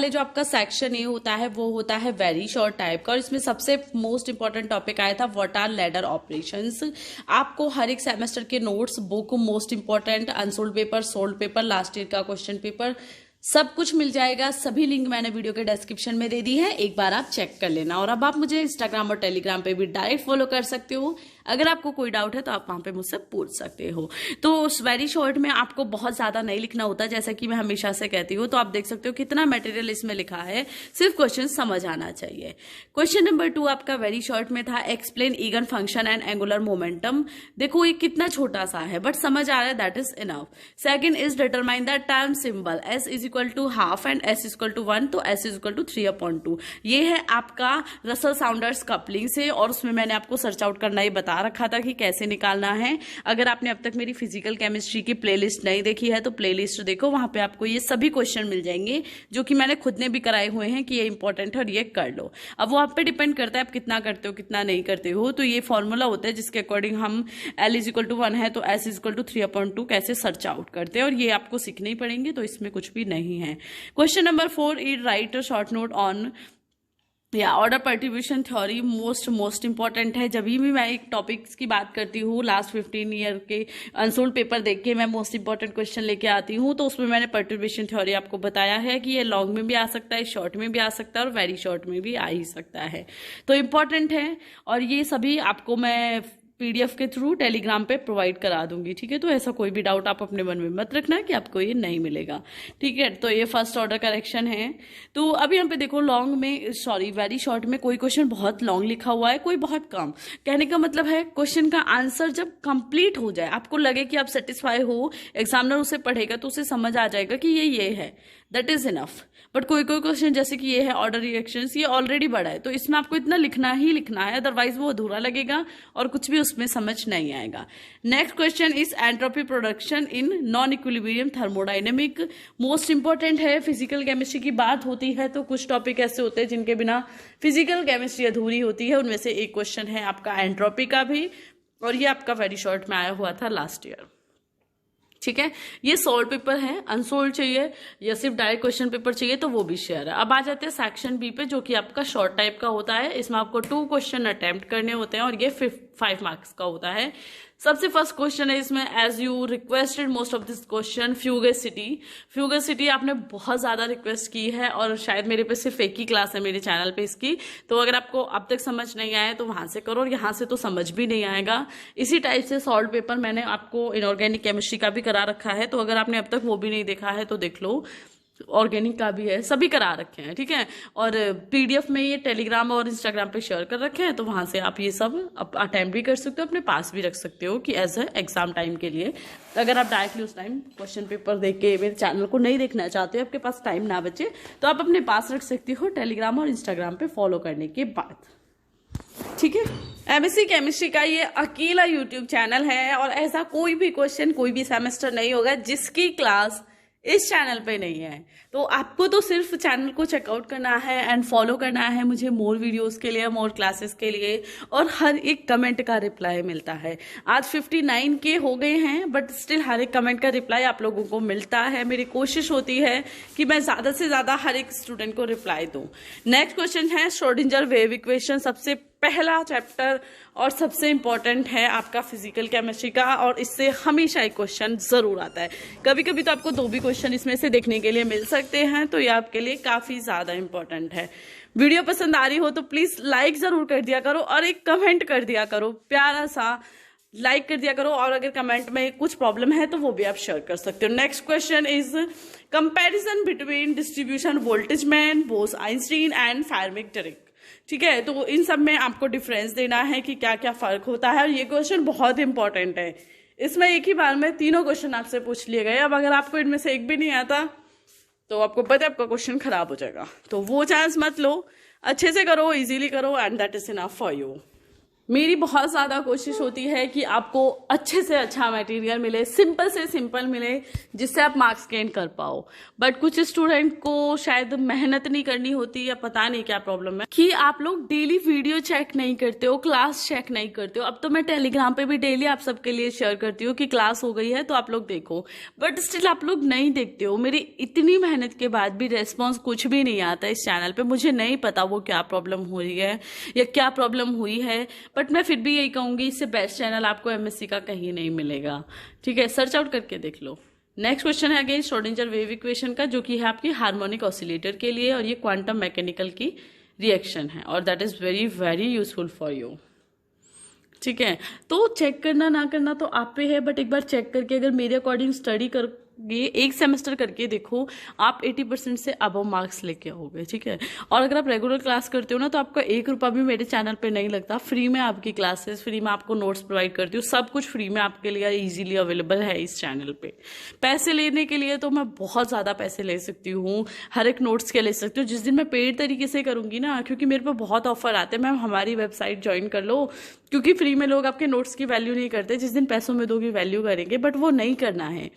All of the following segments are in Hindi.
पहले जो आपका सेक्शन ए होता है वो होता है वेरी शॉर्ट टाइप का, और इसमें सबसे मोस्ट इंपॉर्टेंट टॉपिक आया था व्हाट आर लैडर ऑपरेशंस। आपको हर एक सेमेस्टर के notes, book, most important unsold paper, solved paper, last year का क्वेश्चन पेपर, सब कुछ मिल जाएगा। सभी लिंक मैंने वीडियो के डिस्क्रिप्शन में दे दी है, एक बार आप चेक कर लेना। और अब आप मुझे इंस्टाग्राम और टेलीग्राम पे भी डायरेक्ट फॉलो कर सकते हो। अगर आपको कोई डाउट है तो आप वहां पे मुझसे पूछ सकते हो। तो वेरी शॉर्ट में आपको बहुत ज्यादा नहीं लिखना होता, जैसा कि मैं हमेशा से कहती हूँ। तो आप देख सकते हो कितना मटेरियल इसमें लिखा है, सिर्फ क्वेश्चन समझ आना चाहिए। क्वेश्चन नंबर 2 आपका वेरी शॉर्ट में था, explain again function and angular momentum. देखो ये कितना छोटा सा है बट समझ आ रहा है, that is enough. Second is determine the term symbol, S is equal to half and S is equal to 1, तो एस इज इक्वल टू 3/2। ये है आपका रसल साउंडर्स कपलिंग से, और उसमें मैंने आपको सर्च आउट करना ही बता रखा था कि कैसे निकालना है। अगर आपने अब तक मेरी फिजिकल केमिस्ट्री की प्लेलिस्ट नहीं देखी है तो प्लेलिस्ट देखो, वहां पे आपको ये सभी क्वेश्चन मिल जाएंगे जो कि मैंने खुद ने भी कराए हुए हैं कि ये इंपॉर्टेंट है और ये कर लो। अब वो आप पे डिपेंड करता है आप कितना करते हो कितना नहीं करते हो। तो ये फॉर्मूला होता है जिसके अकॉर्डिंग हम L इज इक्वल टू 1 है तो S इज इक्वल टू 3/2 कैसे सर्च आउट करते हैं, और ये आपको सीखने ही पड़ेंगे, तो इसमें कुछ भी नहीं है। Question number 4 is write a short note on order perturbation theory. Most important है। जब भी मैं एक टॉपिक्स की बात करती हूँ, लास्ट 15 ईयर के अनसोल्ड पेपर देख के मैं मोस्ट इंपॉर्टेंट क्वेश्चन लेके आती हूँ, तो उसमें मैंने पर्ट्रीब्यूशन थ्योरी आपको बताया है कि ये लॉन्ग में भी आ सकता है, शॉर्ट में भी आ सकता है और वेरी शॉर्ट में भी आ ही सकता है। तो इंपॉर्टेंट है, और ये सभी आपको मैं पीडीएफ के थ्रू टेलीग्राम पे प्रोवाइड करा दूंगी, ठीक है। तो ऐसा कोई भी डाउट आप अपने मन में मत रखना कि आपको ये नहीं मिलेगा, ठीक है। तो ये फर्स्ट ऑर्डर करेक्शन है। तो अभी यहाँ पे देखो लॉन्ग में, सॉरी वेरी शॉर्ट में कोई क्वेश्चन बहुत लॉन्ग लिखा हुआ है, कोई बहुत कम। कहने का मतलब है क्वेश्चन का आंसर जब कंप्लीट हो जाए, आपको लगे कि आप सेटिस्फाई हो, एग्जामिनर उसे पढ़ेगा तो उसे समझ आ जाएगा कि ये है, दैट इज इनफ। बट कोई क्वेश्चन जैसे कि ये है ऑर्डर रिएक्शंस, ये ऑलरेडी बड़ा है, तो इसमें आपको इतना लिखना ही लिखना है, अदरवाइज वो अधूरा लगेगा और कुछ भी उसमें समझ नहीं आएगा। Next question is entropy production in non equilibrium thermodynamic. Most important है। फिजिकल केमिस्ट्री की बात होती है तो कुछ टॉपिक ऐसे होते हैं जिनके बिना फिजिकल केमिस्ट्री अधूरी होती है, उनमें से एक क्वेश्चन है आपका एंट्रोपी का भी, और ये आपका वेरी शॉर्ट में आया हुआ था लास्ट ईयर, ठीक है। ये सोल्ड पेपर है, अनसोल्ड चाहिए या सिर्फ डायरेक्ट क्वेश्चन पेपर चाहिए तो वो भी शेयर है। अब आ जाते हैं सेक्शन बी पे, जो कि आपका शॉर्ट टाइप का होता है। इसमें आपको 2 क्वेश्चन अटेम्प्ट करने होते हैं और ये 5 मार्क्स का होता है। सबसे फर्स्ट क्वेश्चन है इसमें, as you requested most of this question, fugacity आपने बहुत ज्यादा रिक्वेस्ट की है, और शायद मेरे पे सिर्फ एक ही क्लास है मेरे चैनल पे इसकी। तो अगर आपको अब तक समझ नहीं आया तो वहां से करो, और यहाँ से तो समझ भी नहीं आएगा। इसी टाइप से सॉल्ड पेपर मैंने आपको इनऑर्गेनिक केमिस्ट्री का भी करा रखा है, तो अगर आपने अब तक वो भी नहीं देखा है तो देख लो। ऑर्गेनिक का भी है, सभी करा रखे हैं, ठीक है। और पीडीएफ में ये टेलीग्राम और इंस्टाग्राम पे शेयर कर रखे हैं, तो वहां से आप ये सब अटेम्प्ट भी कर सकते हो, अपने पास भी रख सकते हो कि एज ए एग्जाम टाइम के लिए। अगर आप डायरेक्टली उस टाइम क्वेश्चन पेपर देख के मेरे चैनल को नहीं देखना चाहते हो, आपके पास टाइम ना बचे, तो आप अपने पास रख सकती हो टेलीग्राम और इंस्टाग्राम पे फॉलो करने के बाद, ठीक है। एमएससी केमिस्ट्री का ये अकेला यूट्यूब चैनल है, और ऐसा कोई भी क्वेश्चन कोई भी सेमेस्टर नहीं होगा जिसकी क्लास इस चैनल पे नहीं है। तो आपको तो सिर्फ चैनल को चेकआउट करना है एंड फॉलो करना है मुझे मोर वीडियोस के लिए, मोर क्लासेस के लिए, और हर एक कमेंट का रिप्लाई मिलता है। आज 59 के हो गए हैं बट स्टिल हर एक कमेंट का रिप्लाई आप लोगों को मिलता है। मेरी कोशिश होती है कि मैं ज्यादा से ज्यादा हर एक स्टूडेंट को रिप्लाई दूं। नेक्स्ट क्वेश्चन है श्रोडिंगर वेव इक्वेशन, सबसे पहला चैप्टर और सबसे इंपॉर्टेंट है आपका फिजिकल केमिस्ट्री का, और इससे हमेशा एक क्वेश्चन जरूर आता है। कभी कभी तो आपको 2 भी क्वेश्चन इसमें से देखने के लिए मिल सकते हैं, तो ये आपके लिए काफी ज्यादा इंपॉर्टेंट है। वीडियो पसंद आ रही हो तो प्लीज लाइक जरूर कर दिया करो और एक कमेंट कर दिया करो, प्यारा सा लाइक कर दिया करो, और अगर कमेंट में कुछ प्रॉब्लम है तो वो भी आप शेयर कर सकते हो। Next question is comparison between distribution Boltzmann, Bose Einstein and Fermi Dirac, ठीक है। तो इन सब में आपको डिफरेंस देना है कि क्या क्या फर्क होता है, और ये क्वेश्चन बहुत इंपॉर्टेंट है। इसमें एक ही बार में 3 क्वेश्चन आपसे पूछ लिए गए। अब अगर आपको इनमें से एक भी नहीं आता तो आपको पता है आपका क्वेश्चन खराब हो जाएगा, तो वो चांस मत लो, अच्छे से करो, इजीली करो, and that is enough for you. मेरी बहुत ज़्यादा कोशिश होती है कि आपको अच्छे से अच्छा मटेरियल मिले, सिंपल से सिंपल मिले, जिससे आप मार्क्स गेन कर पाओ। बट कुछ स्टूडेंट को शायद मेहनत नहीं करनी होती, या पता नहीं क्या प्रॉब्लम है कि आप लोग डेली वीडियो चेक नहीं करते हो, क्लास चेक नहीं करते हो। अब तो मैं टेलीग्राम पे भी डेली आप सबके लिए शेयर करती हूँ कि क्लास हो गई है तो आप लोग देखो, बट स्टिल आप लोग नहीं देखते हो। मेरी इतनी मेहनत के बाद भी रेस्पॉन्स कुछ भी नहीं आता इस चैनल पे। मुझे नहीं पता वो क्या प्रॉब्लम हो रही है या क्या प्रॉब्लम हुई है, बट मैं फिर भी यही कहूंगी, इससे बेस्ट चैनल आपको एमएससी का कहीं नहीं मिलेगा। ठीक है, सर्च आउट करके देख लो। नेक्स्ट क्वेश्चन है अगेन श्रोडिंगर वेव इक्वेशन का, जो कि है आपकी हार्मोनिक ऑसिलेटर के लिए, और ये क्वांटम मैकेनिकल की रिएक्शन है, और that is very very useful for you. ठीक है, तो चेक करना ना करना तो आप पे है, बट एक बार चेक करके अगर मेरे अकॉर्डिंग स्टडी कर ये एक सेमेस्टर करके देखो, आप 80% से अबव मार्क्स लेके आओगे। ठीक है, और अगर आप रेगुलर क्लास करते हो ना, तो आपका 1 रुपया भी मेरे चैनल पे नहीं लगता। फ्री में आपकी क्लासेस, फ्री में आपको नोट्स प्रोवाइड करती हूँ, सब कुछ फ्री में आपके लिए इजीली अवेलेबल है इस चैनल पे। पैसे लेने के लिए तो मैं बहुत ज़्यादा पैसे ले सकती हूँ, हर एक नोट्स के ले सकती हूँ। जिस दिन मैं पेड तरीके से करूँगी ना, क्योंकि मेरे पे बहुत ऑफर आते हैं, मैम हमारी वेबसाइट ज्वाइन कर लो, क्योंकि फ्री में लोग आपके नोट्स की वैल्यू नहीं करते, जिस दिन पैसों में दोगे वैल्यू करेंगे, बट वो नहीं करना है।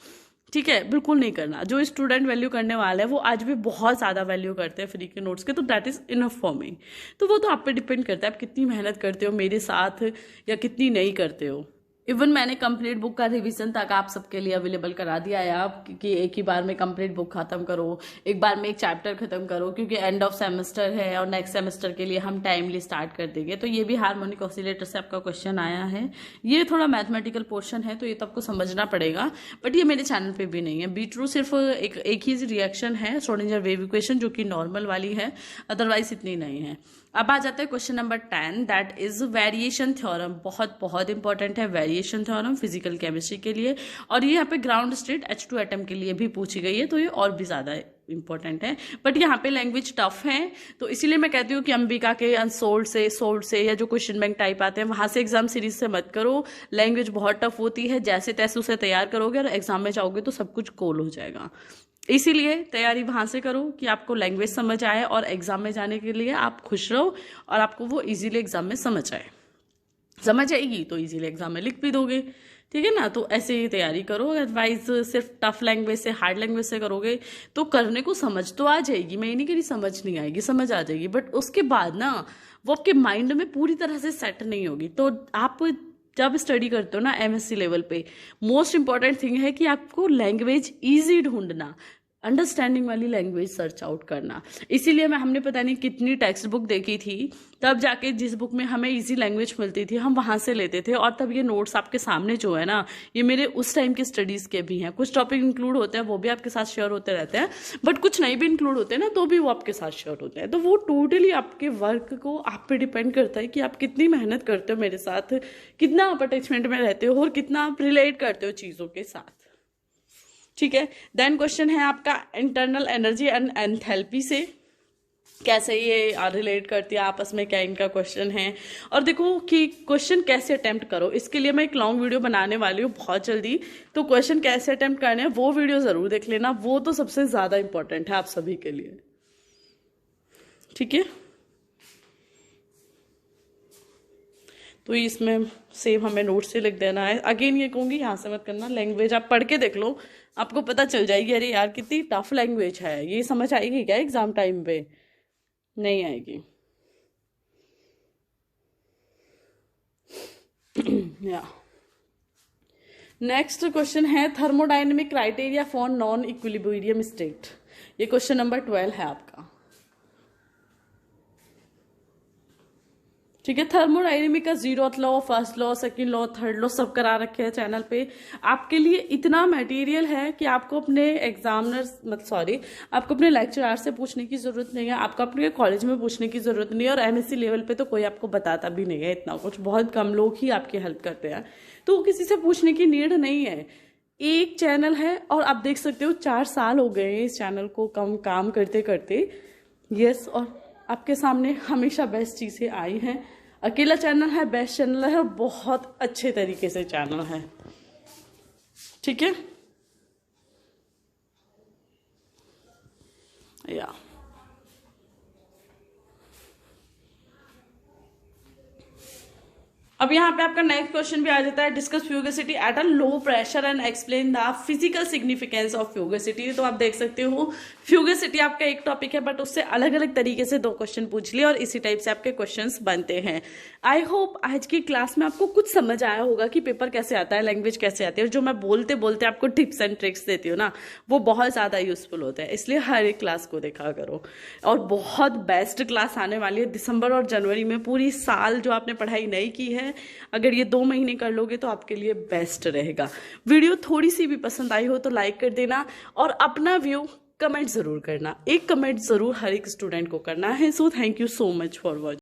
ठीक है, बिल्कुल नहीं करना। जो स्टूडेंट वैल्यू करने वाले हैं वो आज भी बहुत ज़्यादा वैल्यू करते हैं फ्री के नोट्स के, तो that is enough for me. तो वो तो आप पे डिपेंड करता है आप कितनी मेहनत करते हो मेरे साथ या कितनी नहीं करते हो। इवन मैंने कंप्लीट बुक का रिवीजन तक आप सबके लिए अवेलेबल करा दिया है आप, कि एक ही बार में कंप्लीट बुक खत्म करो, एक बार में एक चैप्टर खत्म करो, क्योंकि एंड ऑफ सेमेस्टर है और नेक्स्ट सेमेस्टर के लिए हम टाइमली स्टार्ट कर देंगे। तो ये भी हार्मोनिक ऑसिलेटर से आपका क्वेश्चन आया है। ये थोड़ा मैथमेटिकल पोर्शन है, तो ये तो आपको समझना पड़ेगा, बट ये मेरे चैनल पे भी नहीं है। बीट्रू सिर्फ एक ही रिएक्शन है, श्रोडिंगर वेव इक्वेशन, जो कि नॉर्मल वाली है, अदरवाइज इतनी नहीं है। अब आ जाता है question number 10, that is variation theorem. बहुत बहुत इंपॉर्टेंट है वेरिएशन थ्योरम फिजिकल केमिस्ट्री के लिए, और ये यहाँ पे ग्राउंड स्टेट H2 एटम के लिए भी पूछी गई है, तो ये और भी ज्यादा इंपॉर्टेंट है। बट यहाँ पे लैंग्वेज टफ है, तो इसीलिए मैं कहती हूँ कि अंबिका के अनसोल्ड से, सोल्ड से, या जो क्वेश्चन बैंक टाइप आते हैं वहां से एग्जाम सीरीज से मत करो। लैंग्वेज बहुत टफ होती है, जैसे तैसे उसे तैयार करोगे और एग्जाम में जाओगे तो सब कुछ गोल हो जाएगा। इसीलिए तैयारी वहां से करो कि आपको लैंग्वेज समझ आए, और एग्जाम में जाने के लिए आप खुश रहो और आपको वो इजीली एग्जाम में समझ आए। समझ आएगी तो इजीली एग्जाम में लिख भी दोगे। ठीक है ना, तो ऐसे ही तैयारी करो। अदरवाइज सिर्फ टफ लैंग्वेज से, हार्ड लैंग्वेज से करोगे तो करने को समझ तो आ जाएगी, मैं ये नहीं कह रही समझ नहीं आएगी, समझ आ जाएगी, बट उसके बाद ना वो आपके माइंड में पूरी तरह से सेट नहीं होगी। तो आप जब स्टडी करते हो ना एमएससी लेवल पे, मोस्ट इंपॉर्टेंट थिंग है कि आपको लैंग्वेज इजी ढूंढना, अंडरस्टैंडिंग वाली लैंग्वेज सर्च आउट करना। इसीलिए हमने पता नहीं कितनी टेक्स्ट बुक देखी थी, तब जाके जिस बुक में हमें इजी लैंग्वेज मिलती थी हम वहां से लेते थे, और तब ये नोट्स आपके सामने जो है ना, ये मेरे उस टाइम की स्टडीज के भी हैं। कुछ टॉपिक इंक्लूड होते हैं वो भी आपके साथ शेयर होते रहते हैं, बट कुछ नहीं भी इंक्लूड होते हैं ना तो भी वो आपके साथ शेयर होते हैं। तो वो टोटली आपके वर्क को आप पे डिपेंड करता है कि आप कितनी मेहनत करते हो मेरे साथ, कितना आप अटैचमेंट में रहते हो और कितना आप रिलेट करते हो चीजों के साथ। ठीक है, देन क्वेश्चन है आपका इंटरनल एनर्जी एंड एंथैल्पी से कैसे ये रिलेट करती है आपस में, क्या इनका क्वेश्चन है। और देखो कि क्वेश्चन कैसे अटेम्प्ट करो, इसके लिए मैं एक लॉन्ग वीडियो बनाने वाली हूँ बहुत जल्दी, तो क्वेश्चन कैसे अटेम्प्ट करने हैं वो वीडियो जरूर देख लेना, वो तो सबसे ज्यादा इंपॉर्टेंट है आप सभी के लिए। ठीक है, तो इसमें सेम हमें नोट से लिख देना है। अगेन ये कहूंगी यहाँ से मत करना, लैंग्वेज आप पढ़ के देख लो, आपको पता चल जाएगी अरे यार कितनी टफ लैंग्वेज है, ये समझ आएगी क्या एग्जाम टाइम पे, नहीं आएगी। या नेक्स्ट क्वेश्चन है thermodynamic criteria for non equilibrium state. ये क्वेश्चन नंबर 12 है आपका। ठीक है, थर्मोडायनेमिक का 0th law, first law, second law, third law सब करा रखे हैं चैनल पे। आपके लिए इतना मटेरियल है कि आपको अपने आपको अपने लेक्चरर से पूछने की जरूरत नहीं है, आपको अपने कॉलेज में पूछने की जरूरत नहीं है, और एमएससी लेवल पे तो कोई आपको बताता भी नहीं है इतना कुछ, बहुत कम लोग ही आपकी हेल्प करते हैं, तो किसी से पूछने की नीड नहीं है। एक चैनल है और आप देख सकते हो 4 साल हो गए इस चैनल को काम करते करते। यस, और आपके सामने हमेशा बेस्ट चीजें आई हैं। अकेला चैनल है, बेस्ट चैनल है, और बहुत अच्छे तरीके से चैनल है। ठीक है, या अब यहाँ पे आपका नेक्स्ट क्वेश्चन भी आ जाता है, discuss fugacity at a low pressure and explain the physical significance of fugacity. तो आप देख सकते हो फ्यूगोसिटी आपका एक टॉपिक है, बट उससे अलग अलग तरीके से 2 क्वेश्चन पूछ लिए और इसी टाइप से आपके क्वेश्चंस बनते हैं। आई होप आज की क्लास में आपको कुछ समझ आया होगा कि पेपर कैसे आता है, लैंग्वेज कैसे आती है, और जो मैं बोलते बोलते आपको टिप्स एंड ट्रिक्स देती हूँ ना, वो बहुत ज़्यादा यूजफुल होता है। इसलिए हर एक क्लास को देखा करो, और बहुत बेस्ट क्लास आने वाली है दिसंबर और जनवरी में। पूरी साल जो आपने पढ़ाई नहीं की है, अगर ये 2 महीने कर लोगे तो आपके लिए बेस्ट रहेगा। वीडियो थोड़ी सी भी पसंद आई हो तो लाइक कर देना, और अपना व्यू कमेंट जरूर करना। एक कमेंट जरूर हर एक स्टूडेंट को करना है। So thank you so much for watching.